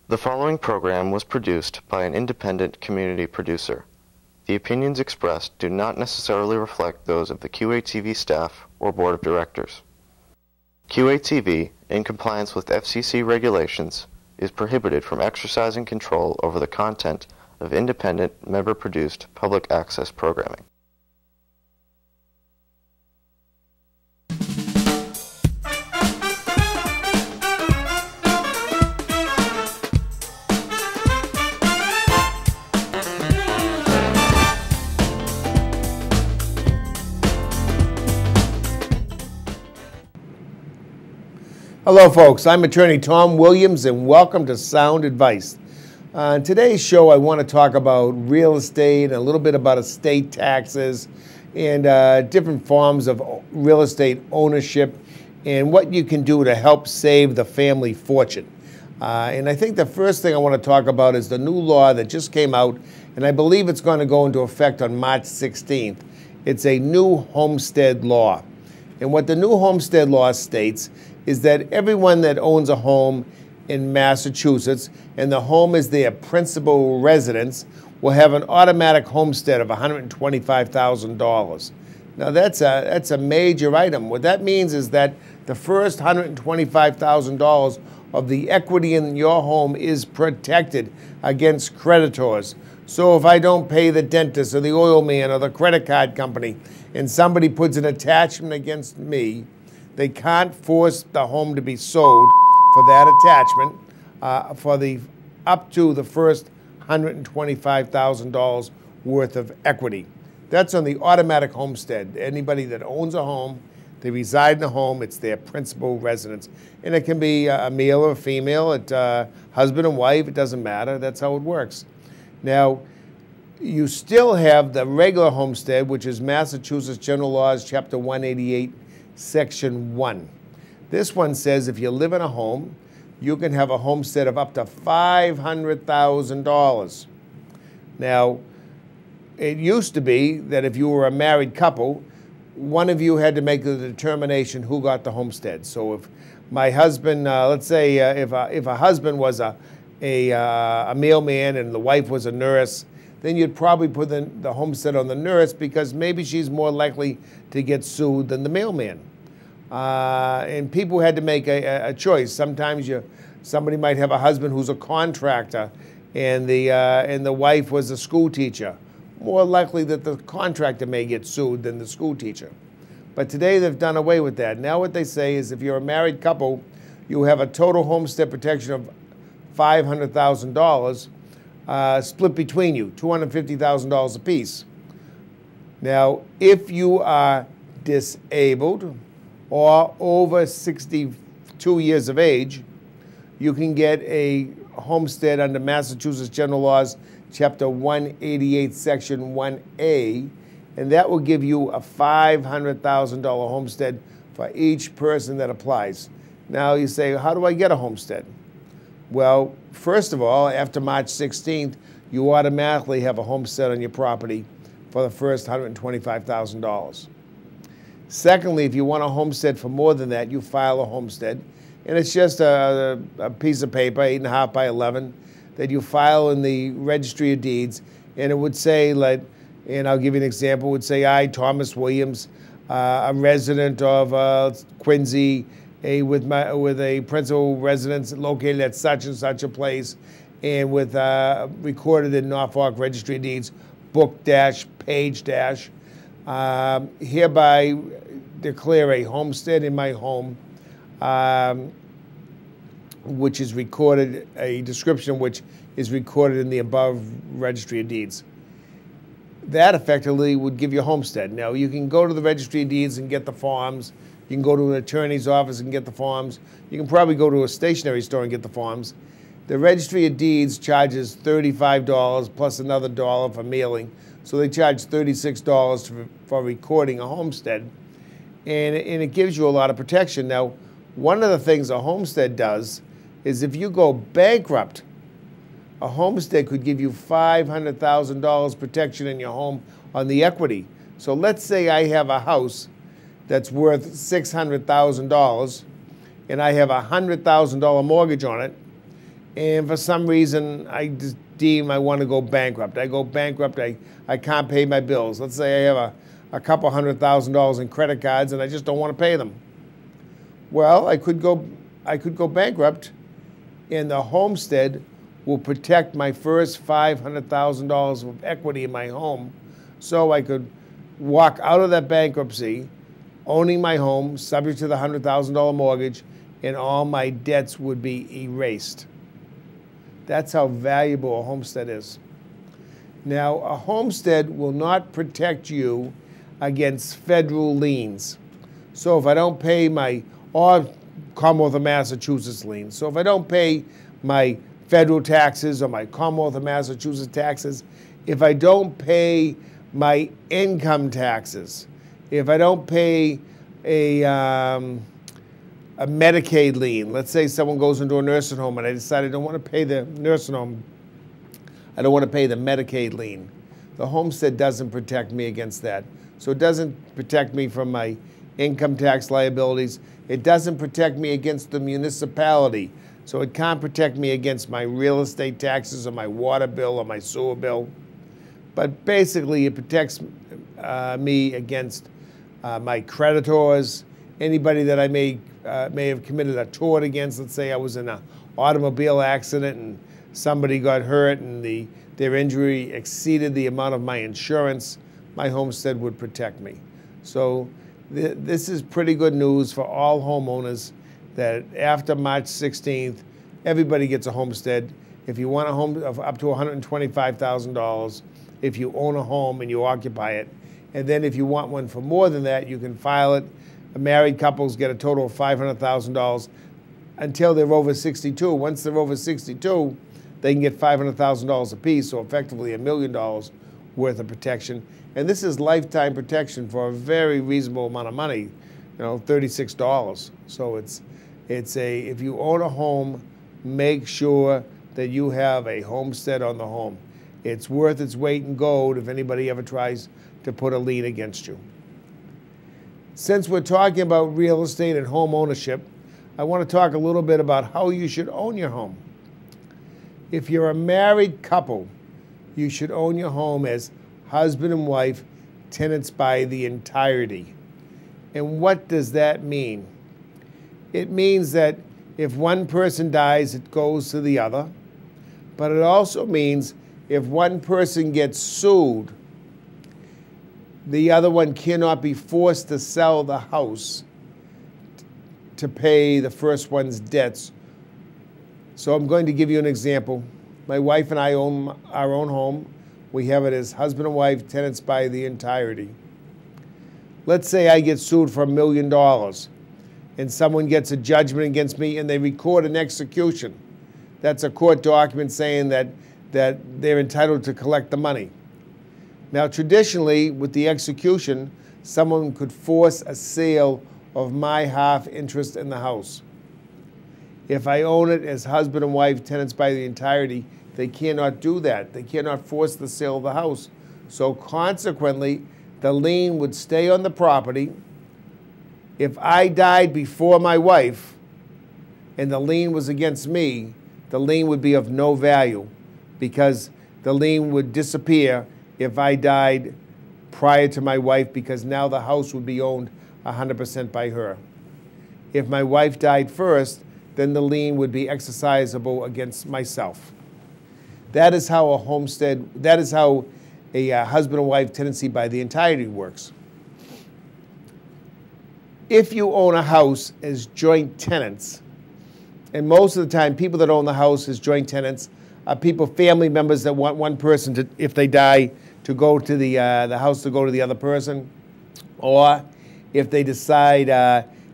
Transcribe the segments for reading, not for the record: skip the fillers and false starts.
The following program was produced by an independent community producer. The opinions expressed do not necessarily reflect those of the QATV staff or board of directors. QATV, in compliance with FCC regulations, is prohibited from exercising control over the content of independent, member-produced public access programming. Hello folks, I'm attorney Tom Williams and welcome to Sound Advice. On today's show I want to talk about real estate and a little bit about estate taxes and different forms of real estate ownership and what you can do to help save the family fortune. And I think the first thing I want to talk about is the new law that just came out, and I believe it's going to go into effect on March 16th. It's a new homestead law. And what the new homestead law states is that everyone that owns a home in Massachusetts and the home is their principal residence will have an automatic homestead of $125,000. Now that's a major item. What that means is that the first $125,000 of the equity in your home is protected against creditors. So if I don't pay the dentist or the oil man or the credit card company and somebody puts an attachment against me, they can't force the home to be sold for that attachment for the up to the first $125,000 worth of equity. That's on the automatic homestead. Anybody that owns a home, they reside in a home, it's their principal residence. And it can be a male or a female, husband and wife, it doesn't matter. That's how it works. Now, you still have the regular homestead, which is Massachusetts General Laws, Chapter 188, Section 1. This one says if you live in a home, you can have a homestead of up to $500,000. Now, it used to be that if you were a married couple, one of you had to make the determination who got the homestead. So if my husband, let's say if a husband was a mailman and the wife was a nurse, then you'd probably put the homestead on the nurse because maybe she's more likely to get sued than the mailman. And people had to make a choice. Sometimes somebody might have a husband who's a contractor and the wife was a school teacher. More likely that the contractor may get sued than the school teacher. But today they've done away with that. Now what they say is if you're a married couple, you have a total homestead protection of $500,000 split between you, $250,000 apiece. Now, if you are disabled or over 62 years of age, you can get a homestead under Massachusetts General Laws, Chapter 188, Section 1A, and that will give you a $500,000 homestead for each person that applies. Now you say, how do I get a homestead? Well, first of all, after March 16th, you automatically have a homestead on your property for the first $125,000. Secondly, if you want a homestead for more than that, you file a homestead, and it's just a piece of paper, 8.5 by 11, that you file in the Registry of Deeds, and it would say, like, and I'll give you an example, it would say, I, Thomas Williams, a resident of Quincy, with a principal residence located at such and such a place, and with recorded in Norfolk Registry of Deeds, book dash, page dash, hereby declare a homestead in my home, which is recorded, a description which is recorded in the above Registry of Deeds. That effectively would give you a homestead. Now, you can go to the Registry of Deeds and get the forms. You can go to an attorney's office and get the forms. You can probably go to a stationery store and get the forms. The Registry of Deeds charges $35 plus another $1 for mailing. So they charge $36 for recording a homestead. And it gives you a lot of protection. Now, one of the things a homestead does is if you go bankrupt, a homestead could give you $500,000 protection in your home on the equity. So let's say I have a house that's worth $600,000 and I have a $100,000 mortgage on it, and for some reason I just deem I want to go bankrupt. I go bankrupt, I can't pay my bills. Let's say I have a couple $100,000 in credit cards and I just don't want to pay them. Well, I could go bankrupt, and the homestead will protect my first $500,000 of equity in my home, so I could walk out of that bankruptcy owning my home, subject to the $100,000 mortgage, and all my debts would be erased. That's how valuable a homestead is. Now, a homestead will not protect you against federal liens. So if I don't pay or Commonwealth of Massachusetts lien. So if I don't pay my federal taxes or my Commonwealth of Massachusetts taxes, if I don't pay my income taxes, if I don't pay a Medicaid lien, let's say someone goes into a nursing home and I decide I don't want to pay the nursing home, I don't want to pay the Medicaid lien. The homestead doesn't protect me against that. So it doesn't protect me from my income tax liabilities. It doesn't protect me against the municipality. So it can't protect me against my real estate taxes or my water bill or my sewer bill. But basically it protects me against my creditors, anybody that I may have committed a tort against. Let's say I was in an automobile accident and somebody got hurt and their injury exceeded the amount of my insurance, my homestead would protect me. So this is pretty good news for all homeowners, that after March 16th, everybody gets a homestead. If you want a home of up to $125,000, if you own a home and you occupy it. And then if you want one for more than that, you can file it. Married couples get a total of $500,000 until they're over 62. Once they're over 62, they can get $500,000 apiece, so effectively $1 million worth of protection. And this is lifetime protection for a very reasonable amount of money, $36. So if you own a home, make sure that you have a homestead on the home. It's worth its weight in gold if anybody ever tries to put a lien against you. Since we're talking about real estate and home ownership, I want to talk a little bit about how you should own your home. If you're a married couple, you should own your home as husband and wife, tenants by the entirety. And what does that mean? It means that if one person dies, it goes to the other. But it also means if one person gets sued, the other one cannot be forced to sell the house to pay the first one's debts. So I'm going to give you an example. My wife and I own our own home. We have it as husband and wife, tenants by the entirety. Let's say I get sued for $1 million and someone gets a judgment against me and they record an execution. That's a court document saying that they're entitled to collect the money. Now, traditionally, with the execution, someone could force a sale of my half interest in the house. If I own it as husband and wife, tenants by the entirety, they cannot do that. They cannot force the sale of the house. So consequently, the lien would stay on the property. If I died before my wife and the lien was against me, the lien would be of no value because the lien would disappear if I died prior to my wife, because now the house would be owned 100% by her. If my wife died first, then the lien would be exercisable against myself. That is how a homestead, that is how a husband and wife tenancy by the entirety works. If you own a house as joint tenants, and most of the time people that own the house as joint tenants are family members that want one person to, if they die, to go to the house to go to the other person, or if they decide,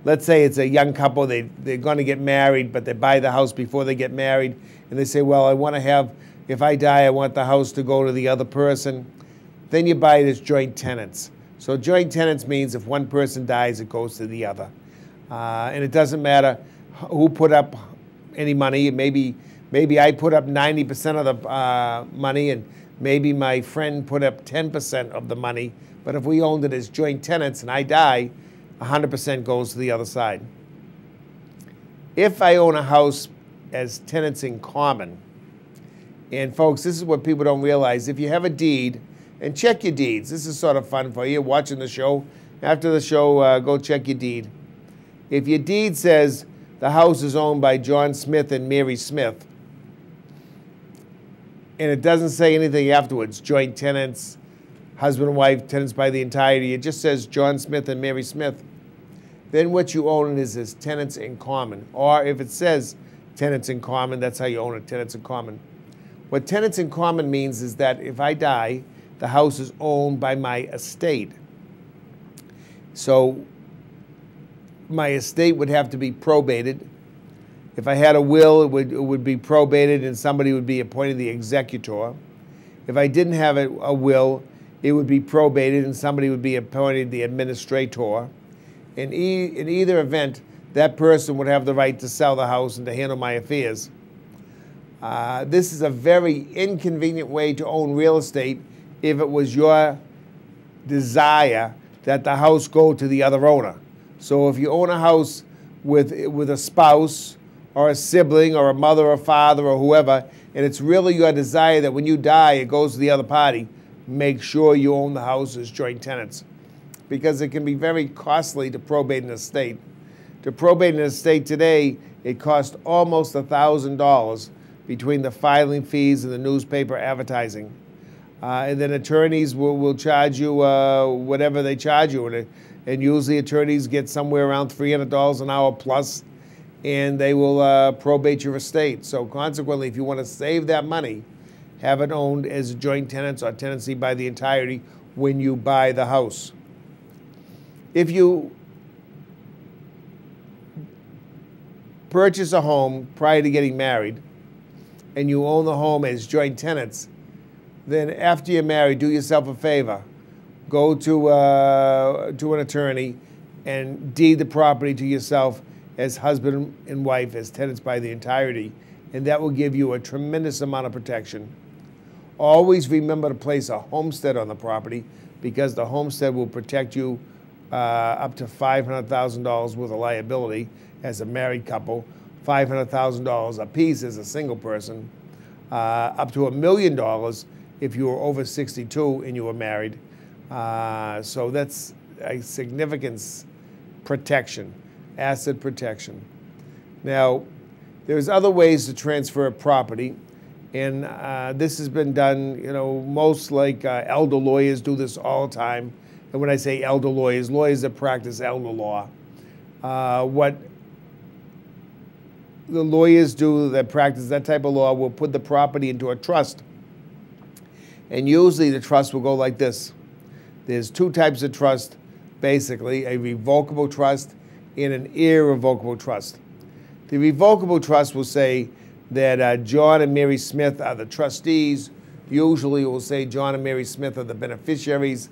let's say it's a young couple, they're going to get married, but they buy the house before they get married, and they say, well, I want to have, if I die, I want the house to go to the other person. Then you buy it as joint tenants. So joint tenants means if one person dies, it goes to the other. And it doesn't matter who put up any money. Maybe I put up 90% of the money, and maybe my friend put up 10% of the money. But if we owned it as joint tenants and I die, 100% goes to the other side. If I own a house as tenants in common. And folks, this is what people don't realize. If you have a deed, and check your deeds. This is sort of fun for you watching the show. After the show, go check your deed. If your deed says the house is owned by John Smith and Mary Smith, and it doesn't say anything afterwards, joint tenants, husband and wife, tenants by the entirety, it just says John Smith and Mary Smith, then what you own is as tenants in common. Or if it says tenants in common, that's how you own it, tenants in common. What tenants in common means is that if I die, the house is owned by my estate. So my estate would have to be probated. If I had a will, it would be probated and somebody would be appointed the executor. If I didn't have a will, it would be probated and somebody would be appointed the administrator. In either event, that person would have the right to sell the house and to handle my affairs. This is a very inconvenient way to own real estate if it was your desire that the house go to the other owner. So if you own a house with a spouse or a sibling or a mother or father or whoever, and it's really your desire that when you die it goes to the other party, make sure you own the house as joint tenants, because it can be very costly to probate an estate. To probate an estate today, it costs almost $1,000 between the filing fees and the newspaper advertising. And then attorneys will charge you whatever they charge you. And usually attorneys get somewhere around $300 an hour plus, and they will probate your estate. So consequently, if you want to save that money, have it owned as joint tenants or tenancy by the entirety when you buy the house. If you purchase a home prior to getting married and you own the home as joint tenants, then after you're married, do yourself a favor. Go to an attorney and deed the property to yourself as husband and wife, as tenants by the entirety, and that will give you a tremendous amount of protection. Always remember to place a homestead on the property, because the homestead will protect you up to $500,000 worth of liability as a married couple, $500,000 apiece as a single person, up to $1 million if you were over 62 and you were married. So that's a significant protection, asset protection. Now, there's other ways to transfer property, and this has been done, most like elder lawyers do this all the time. And when I say elder lawyers, lawyers that practice elder law, what the lawyers do that practice that type of law will put the property into a trust. And usually the trust will go like this. There's two types of trust, basically, a revocable trust and an irrevocable trust. The revocable trust will say that John and Mary Smith are the trustees. Usually it will say John and Mary Smith are the beneficiaries.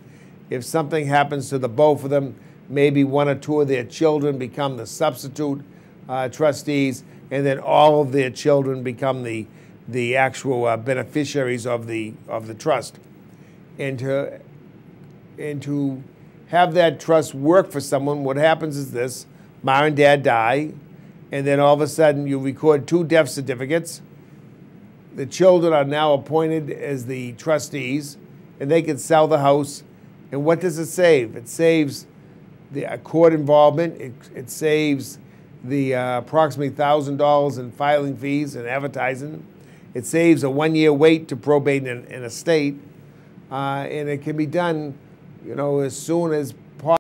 If something happens to the both of them, maybe one or two of their children become the substitute trustees, and then all of their children become the actual beneficiaries of the trust. And to have that trust work for someone, what happens is this: mom and dad die, and then all of a sudden you record two death certificates. The children are now appointed as the trustees, and they can sell the house. And what does it save? It saves the court involvement. It saves the approximately $1,000 in filing fees and advertising. It saves a 1-year wait to probate an estate, and it can be done, as soon as possible.